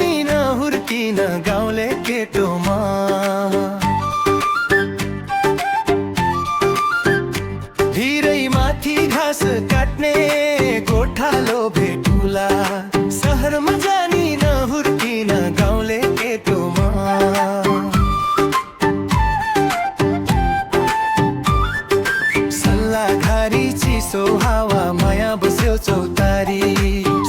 जानी नहुर्किन गाउँले केटोमा धिरै माथि घाँस काट्ने गोठालो भेटुला सहरमा जानी नहुर्किन गाउँले केटोमा सल्लाघारी चिसो हावा माया बस्यो चौतारी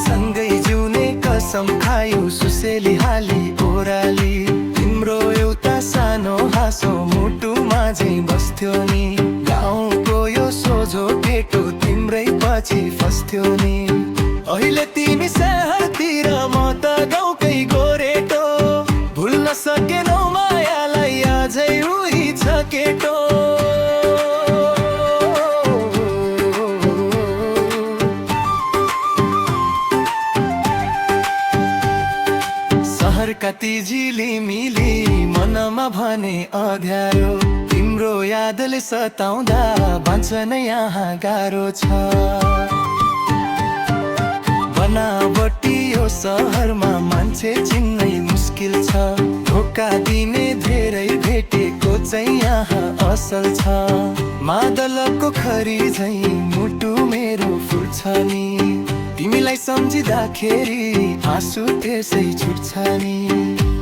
सँगै जिउने कसम खायौ सुसेली हाली ओराली तिम्रो एउटा सानो हाँसो मुटुमा झै बस्थ्यो नि गाउँको यो सोझो केटो तिम्रै पछि फस्थ्यो नि अहिले तिमी शहरतिर म त गाउँकै गोरेटो भुल्न सकेनौ मायालाई अझै उही छ केटो सहरका ती झिलिमिली मनमा भने अँध्यारो तिम्रो यादले सताउँदा बाँच्न यहाँ गाह्रो छ बनावटी यो सहरमा मान्छे चिन्नै मुस्किल छ धोका दिने धेरै भेटेको चाहिँ यहाँ असल छ मादलको खरी झै मुटु मेरो फुट्छ नि तिमीलाई सम्झिँदाखेरि आँसु त्यसै छुट्छ नि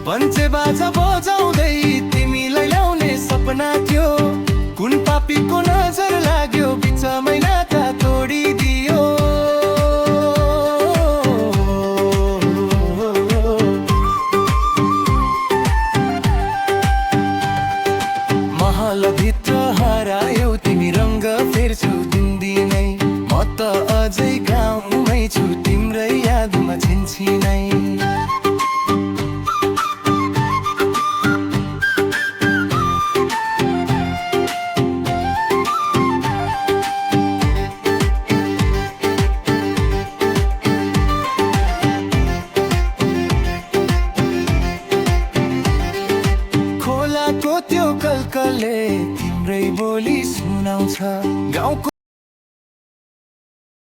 पञ्चे बाजा बजाउँदै तिमीलाई ल्याउने सपना थियो कुन पापीको नजर लाग्यो बिचमै नाता तोडिदियो महलभित्र हरायौ तिमी रङ्ग फेर्छु दिनदिनै म त अझै गाउँमै छु तिम्रै यादमा छिनछिनै खोलाको त्यो कलकलले तिम्रै बोली सुनाउँछ गाउँको